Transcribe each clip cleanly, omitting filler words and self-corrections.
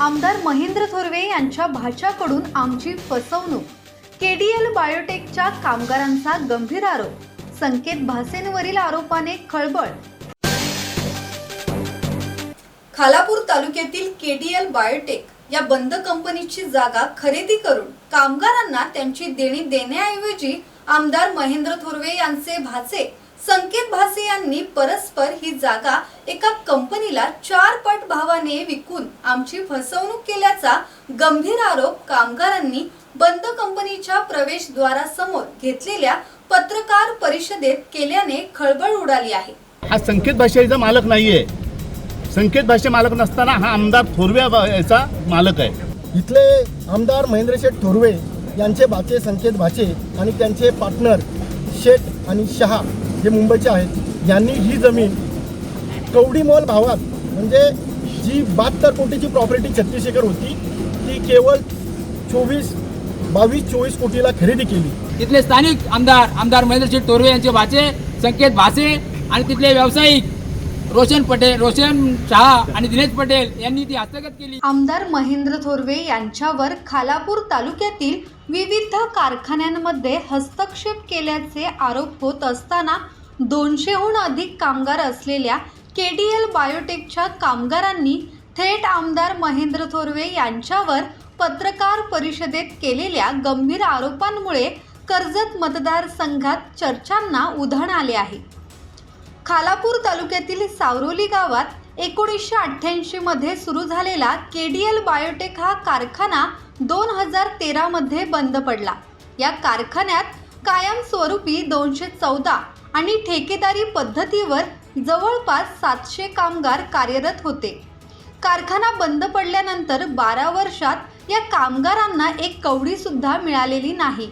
आमदार महेंद्र थोरवे यांच्या भाच्याकडून आमची फसवणूक, केडीएल बायोटेकच्या कामगारांचा गंभीर आरोप, संकेत भासेंवरील आरोपाने खळबळ। खालापूर तालुक्यातील केडीएल बायोटेक या बंद कंपनीची जागा खरेदी करून कामगारांना त्यांची देणी देण्याऐवजी आमदार महेंद्र थोरवे यांचे भाचे संकेत भासे यांनी परस्पर ही जागा एका कंपनीला 4 पट भावाने विकून आमची फसवणूक केल्याचा गंभीर आरोप कामगारांनी बंद कंपनीच्या प्रवेशद्वारासमोर घेतलेल्या पत्रकार परिषदेत केल्याने खळबळ उडाली आहे। हा संकेत भाषेचा मालक नाहीये। संकेत भाषे मालक नसताना हा आमदार थोरवे याचा मालक आहे। इथले आमदार महेंद्र शेठ थोरवे यांचे भाचे संकेत भाचे आणि त्यांचे पार्टनर शेठ आणि शहा हे मुंबईचे आहेत। यांनी ही जमीन कवडीमोल भावात म्हणजे जी 72 कोटीची प्रॉपर्टी 36 एकर होती ती केवळ 22-24 कोटीला खरेदी केली। तिथले स्थानिक आमदार महेंद्र शेठ थोरवे यांचे भाचे संकेत भासे आणि तिथले व्यावसायिक रोशन शहा आणि दिनेश पटेल यांनी ती हस्तगत केली। आमदार महेंद्र थोरवे यांच्यावर खालापूर तालुक्यातील विविध कारखान्यांमध्ये हस्तक्षेप केल्याचे आरोप होत असताना 200हून अधिक कामगार असलेल्या केडीएल बायोटेकच्या कामगारांनी थेट आमदार महेंद्र थोरवे यांच्यावर पत्रकार परिषदेत केलेल्या गंभीर आरोपांमुळे कर्जत मतदारसंघात चर्चांना उधाण आले आहे। खालापूर तालुक्यातील सावरोली गावात 1988 मध्ये सुरू झालेला केडीएल बायोटेक हा कारखाना 2013 मध्ये बंद पडला। या कारखान्यात कायमस्वरूपी 214 आणि ठेकेदारी पद्धतीवर जवळपास 700 कामगार कार्यरत होते। कारखाना बंद पडल्यानंतर 12 वर्षात या कामगारांना एक कवडी सुद्धा मिळालेली नाही।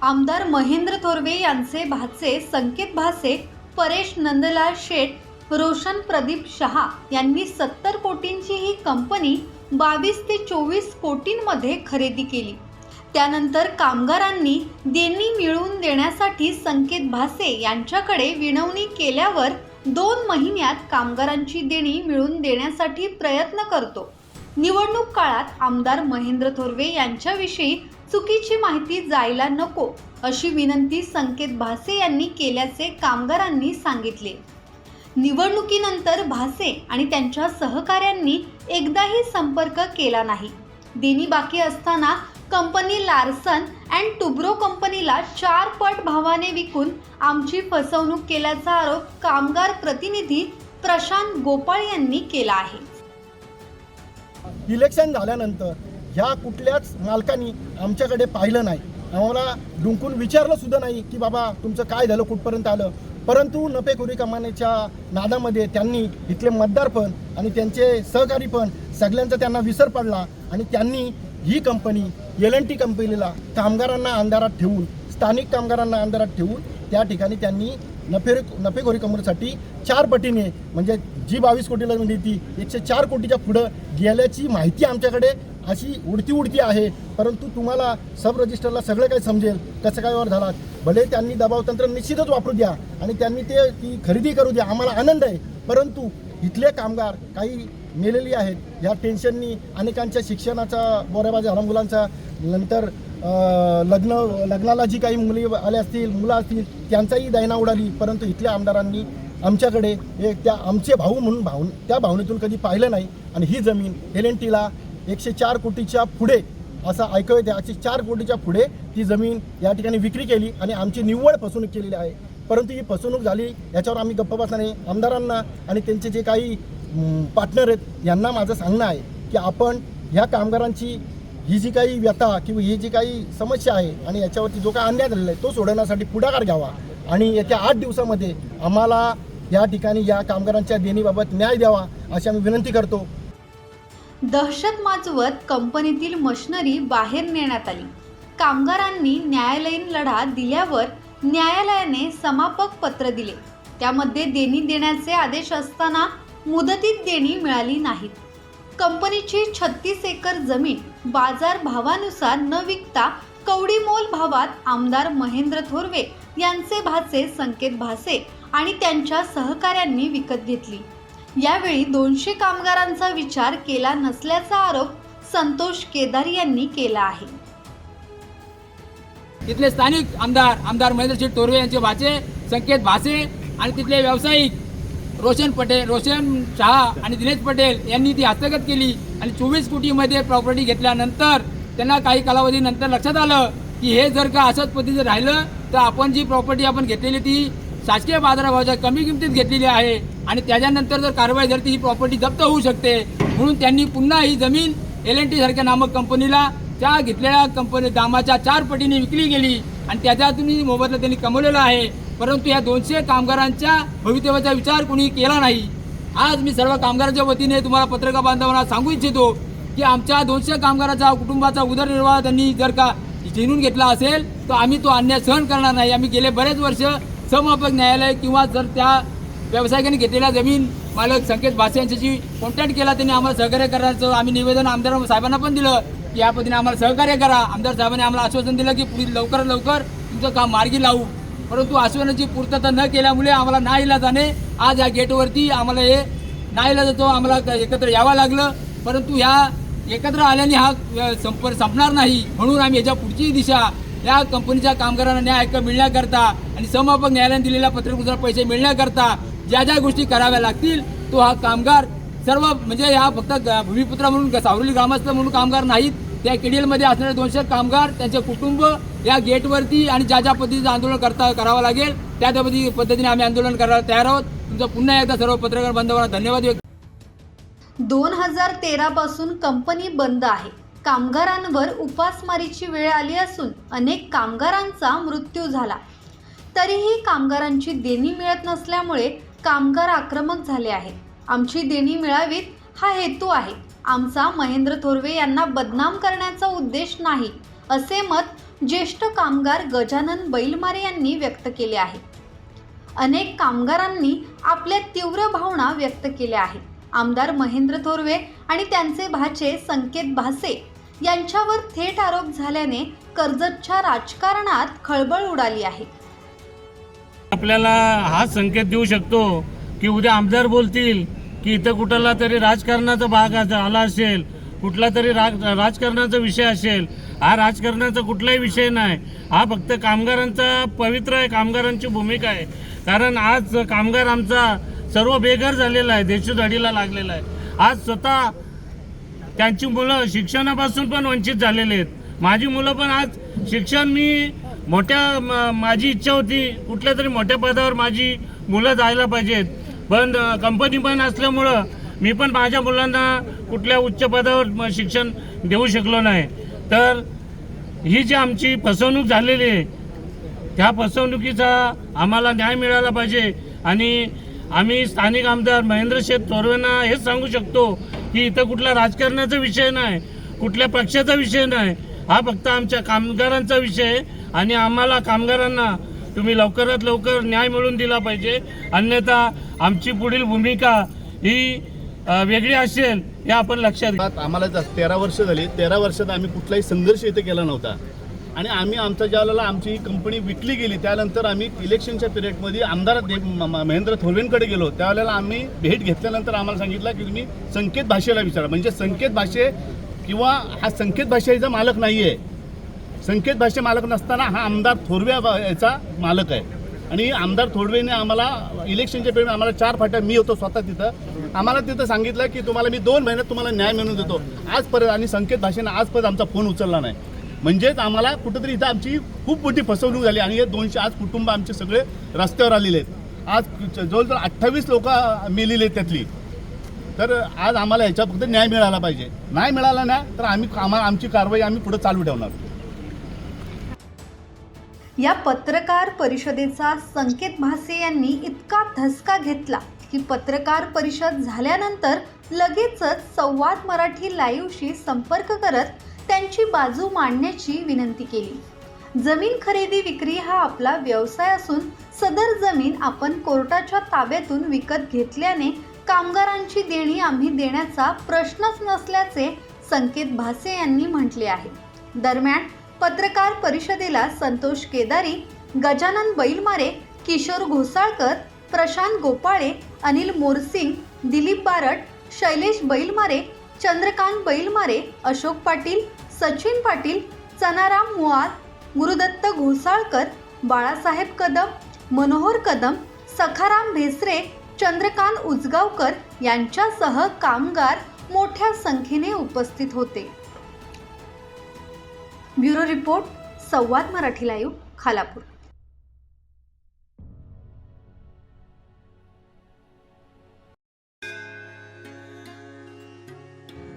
आमदार महेंद्र थोरवे यांचे भाचे संकेत भासे, परेश नंदलाल शेठ, रोशन प्रदीप शहा यांनी 70 कोटींची ही कंपनी 22 ते 24 कोटींमध्ये खरेदी केली। त्यानंतर कामगारांनी देणी मिळवून देण्यासाठी संकेत भासे यांच्याकडे विनवणी केल्यावर 2 महिन्यात कामगारांची देणी मिळवून देण्यासाठी प्रयत्न करतो। निवडणूक काळात आमदार महेंद्र थोरवे यांच्याविषयी चुकीची माहिती जायला नको अशी विनंती संकेत भासे यांनी केल्याचे कामगारांनी सांगितले। निवडणुकीनंतर भासे आणि त्यांच्या सहकाऱ्यांनी एकदाही संपर्क केला नाही। देणी बाकी असताना कंपनी लार्सन अँड टुब्रो कंपनीला 4 पट भावाने विकून आमची फसवणूक केल्याचा आरोप कामगार प्रतिनिधी प्रशांत गोपाळ यांनी केला आहे। इलेक्शन झाल्यानंतर ह्या कुठल्याच मालकांनी आमच्याकडे पाहिलं नाही, आम्हाला डुंकून विचारलं सुद्धा नाही की बाबा तुमचं काय झालं, कुठपर्यंत आलं। परंतु नफेखोरी कमाण्याच्या नादामध्ये त्यांनी इथले मतदार पण आणि त्यांचे सहकारी पण सगळ्यांचा त्यांना विसर पडला आणि त्यांनी ही कंपनी LNT कंपनीला कामगारांना अंधारात ठेवून, स्थानिक कामगारांना अंधारात ठेवून त्या ठिकाणी त्यांनी नफेखोरी कमवण्यासाठी 4 पटीने म्हणजे जी 22 कोटीला म्हणजे ती 104 कोटीच्या पुढं गेल्याची माहिती आमच्याकडे अशी उडती आहे। परंतु तुम्हाला सब रजिस्टरला सगळं काही समजेल कसं काय वर झाला। भले त्यांनी दबाव तंत्र निश्चितच वापरू द्या आणि त्यांनी ती खरेदी करू द्या, आम्हाला आनंद आहे। परंतु इथले कामगार काही मेलेली आहेत या टेन्शननी, अनेकांच्या शिक्षणाचा बोऱ्याबाजी झाला मुलांचा, नंतर लग्नाला जी काही मुली आल्या असतील, मुलं असतील त्यांचाही दैना उडाली। परंतु इथल्या आमदारांनी आमच्याकडे त्या आमचे भाऊ म्हणून त्या भावनेतून कधी पाहिलं नाही आणि ही जमीन LNTला 104 कोटीच्या पुढे असं ऐकू येते, 104 कोटीच्या पुढे ती जमीन या ठिकाणी विक्री केली आणि आमची निव्वळ फसवणूक केलेली आहे। परंतु ही फसवणूक झाली याच्यावर आम्ही गप्प बसणार नाही। आमदारांना आणि त्यांचे जे काही पार्टनर आहेत यांना माझं सांगणं आहे की आपण ह्या कामगारांची ही जी काही व्यथा किंवा ही जी काही समस्या आहे आणि याच्यावरती जो काही अन्याय झालेला आहे तो सोडवण्यासाठी पुढाकार घ्यावा आणि येत्या 8 दिवसामध्ये आम्हाला या ठिकाणी या कामगारांच्या देणीबाबत न्याय द्यावा अशी आम्ही विनंती करतो। दहशत माजवत कंपनीतील मशिनरी बाहेर नेण्यात आली। कामगारांनी न्यायालयीन लढा दिल्यावर न्यायालयाने समापक पत्र दिले। त्यामध्ये देणी देण्याचे आदेश असताना मुदतीत देणी मिळाली नाहीत। कंपनीची 36 एकर जमीन बाजार भावानुसार न विकता कवडीमोल भावात आमदार महेंद्र थोरवे यांचे भाचे संकेत भासे आणि त्यांच्या सहकाऱ्यांनी विकत घेतली। यावेळी 200 कामगारांचा विचार केला नसल्याचा आरोप संतोष केदारी यांनी केला आहे. तिथले स्थानिक आमदार महेंद्रशेठ तोरवे यांचे भाचे संकेत भासे आणि तिथले व्यावसायिक रोशन शहा आणि दिनेश पटेल यांनी ती हस्तगत केली आणि 24 कोटीमध्ये प्रॉपर्टी घेतल्यानंतर त्यांना काही कालावधीनंतर लक्षात आलं की हे जर का असंच पद्धतीचं राहिलं तर आपण जी प्रॉपर्टी आपण घेतलेली ती शासकीय बाजारभावाच्या कमी किमतीत घेतलेली आहे आणि त्याच्यानंतर जर कारवाई झाली तर ही प्रॉपर्टी जप्त होऊ शकते. म्हणून त्यांनी पुन्हा ही जमीन L&T सारख्या नामक कंपनीला त्या घेतलेल्या कंपनी दामाच्या 4 पटीने विकली गेली आणि त्याच्यातून मोबदला त्यांनी कमवलेला आहे. परंतु या 200 कामगारांच्या भवितव्याचा विचार कोणी केला नाही. आज मी सर्व कामगारांच्या वतीने तुम्हाला पत्रकार बांधवांना सांगू इच्छितो की आमच्या 200 कामगाराचा कुटुंबाचा उदरनिर्वाह त्यांनी जर का जिंकून घेतला असेल तर आम्ही तो अन्याय सहन करणार नाही. आम्ही गेले बरेच वर्ष सममाफक न्यायालय किंवा जर त्या व्यावसायिकांनी घेतलेल्या जमीन मालक संकेत भासे यांच्याशी कॉन्टॅक्ट केला, त्यांनी आम्हाला सहकार्य करायचं आम्ही निवेदन आमदार साहेबांना पण दिलं की या पद्धतीने आम्हाला सहकार्य करा. आमदार साहेबांनी आम्हाला आश्वासन दिलं की पुढील लवकरात लवकर तुमचं काम मार्गी लावू. परंतु आश्वासनाची पूर्तता न केल्यामुळे आम्हाला नाईलाजाने आज या गेटवरती आम्हाला हे नाईलाजाचं आम्हाला एकत्र यावं लागलं. परंतु ह्या एकत्र आल्याने हा संपर्क संपणार नाही. म्हणून आम्ही याच्या पुढची दिशा या कंपनीच्या कामगारांना न्याय हक्क मिळण्याकरता आणि सममाफक न्यायालयाने दिलेल्या पत्रकृतीला पैसे मिळण्याकरता ज्या ज्या गोष्टी कराव्या लागतील तो हा कामगार सर्व म्हणजे हा फक्त भूमिपुत्र म्हणून सावरली ग्रामस्थ म्हणून कामगार नाहीत. त्या KDL असणारे 200 कामगार त्यांचे कुटुंब या गेटवरती आणि ज्या ज्या पद्धतीचं आंदोलन करावं लागेल त्या पद्धतीने आम्ही आंदोलन करायला तयार आहोत. तुमचं पुन्हा एकदा सर्व पत्रकार बांधवांना धन्यवाद व्यक्त. 2013 पासून कंपनी बंद आहे. कामगारांवर उपासमारीची वेळ आली असून अनेक कामगारांचा मृत्यू झाला. तरीही कामगारांची देणी मिळत नसल्यामुळे कामगार आक्रमक झाले आहेत. आमची देणी मिळावीत हा हेतू आहे. आमचा महेंद्र थोरवे यांना बदनाम करण्याचा उद्देश नाही, असे मत ज्येष्ठ कामगार गजानन बैलमारे यांनी व्यक्त केले आहे. अनेक कामगारांनी आपल्या तीव्र भावना व्यक्त केल्या आहेत. आमदार महेंद्र थोरवे आणि त्यांचे भाचे संकेत भासे यांच्यावर थेट आरोप झाल्याने कर्जतच्या राजकारणात खळबळ उडाली आहे. आपल्याला हा संकेत देऊ शकतो की उद्या आमदार बोलतील की इथं कुठला तरी राजकारणाचा भाग आला असेल, कुठला तरी राजकारणाचा विषय असेल. हा राजकारणाचा कुठलाही विषय नाही. हा फक्त कामगारांचा पवित्र आहे, कामगारांची भूमिका आहे. कारण आज कामगार आमचा सर्व बेघर झालेला आहे, देशोधडीला लागलेला आहे. आज स्वतः त्यांची मुलं शिक्षणापासून पण वंचित झालेले आहेत. माझी मुलं पण आज शिक्षण माझी इच्छा होती कुठल्या तरी मोठ्या पदावर माझी मुलं जायला पाहिजेत, पण कंपनी पण असल्यामुळं मी पण माझ्या मुलांना कुठल्या उच्च पदावर शिक्षण देऊ शकलो नाही. तर ही जी आमची फसवणूक झालेली आहे त्या फसवणुकीचा आम्हाला न्याय मिळाला पाहिजे. आणि आम्ही स्थानिक आमदार महेंद्रशेठ तोरवेंना हेच सांगू शकतो की इथं कुठला राजकारणाचा विषय नाही, कुठल्या पक्षाचा विषय नाही. हा फक्त आमच्या कामगारांचा विषय आहे आणि आम्हाला कामगारांना तुम्ही लवकरात लवकर न्याय मिळवून दिला पाहिजे. अन्यथा आमची पुढील भूमिका ही वेगळी असेल हे आपण लक्षात घ्या. आम्हाला 13 वर्ष झाली. 13 वर्षात आम्ही कुठलाही संघर्ष इथे केला नव्हता आणि आम्ही आमच्या ज्यावेळेला आमची कंपनी विकली गेली त्यानंतर आम्ही इलेक्शनच्या पिरियडमध्ये आमदार महेंद्र थोरवेंकडे गेलो. त्यावेळेला आम्ही भेट घेतल्यानंतर आम्हाला सांगितलं की तुम्ही संकेत भाषेला विचारा. म्हणजे संकेत भाषे किंवा हा संकेत भाषेचा मालक नाही आहे. संकेत भाषे मालक नसताना हा आमदार थोरवे याचा मालक आहे. आणि आमदार थोरवेने आम्हाला इलेक्शनच्या पिरियड आम्हाला 4 फाट्या, मी होतो स्वतः तिथं, आम्हाला तिथं सांगितलं की तुम्हाला मी 2 महिन्यात तुम्हाला न्याय मिळवून देतो. आजपर्यंत आणि संकेत भाषेनं आजपर्यंत आमचा फोन उचलला नाही. म्हणजेच आम्हाला कुठंतरी इथं आमची खूप मोठी फसवणूक झाली आणि हे 200 आज कुटुंब आमचे सगळे रस्त्यावर आलेले आहेत. आज जवळजवळ 28 लोक मेलेले आहेत त्यातली. तर आज आम्हाला ह्याच्या फक्त न्याय मिळाला पाहिजे. नाही मिळाला ना तर आमची कारवाई आम्ही पुढे चालू ठेवणार. या पत्रकार परिषदेचा संकेत भासे यांनी इतका धसका घेतला की पत्रकार परिषद झाल्यानंतर लगेचच संवाद मराठी लाईव्हशी संपर्क करत त्यांची बाजू मांडण्याची विनंती केली. जमीन खरेदी विक्री हा आपला व्यवसाय असून सदर जमीन आपण कोर्टाच्या ताब्यातून विकत घेतल्याने कामगारांची देणी आम्ही देण्याचा प्रश्नच नसल्याचे संकेत भासे यांनी म्हटले आहे. दरम्यान पत्रकार परिषदेला संतोष केदारी, गजानन बैलमारे, किशोर घोसाळकर, प्रशांत गोपाळे, अनिल मोरसिंग, दिलीप बारट, शैलेश बैलमारे, चंद्रकांत बैलमारे, अशोक पाटील, सचिन पाटील, चनाराम मुआर, गुरुदत्त घोसाळकर, बाळासाहेब कदम, मनोहर कदम, सखाराम भेसरे, चंद्रकांत उजगावकर यांच्यासह कामगार मोठ्या संख्येने उपस्थित होते. ब्युरो रिपोर्ट, संवाद मराठी लाईव्ह, खालापूर.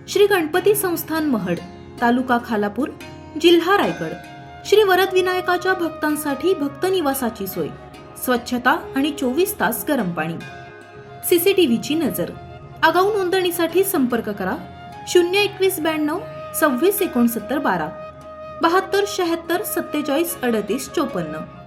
श्री गणपती संस्थान महड, तालुका खालापूर, जिल्हा रायगड. श्री वरद विनायकाच्या भक्तांसाठी भक्त निवासाची सोय, स्वच्छता आणि 24 तास गरम पाणी. सीसीटीव्हीची नजर. आगाऊ नोंदणीसाठी संपर्क करा 02192 26 69 12 72 76 47 38 54.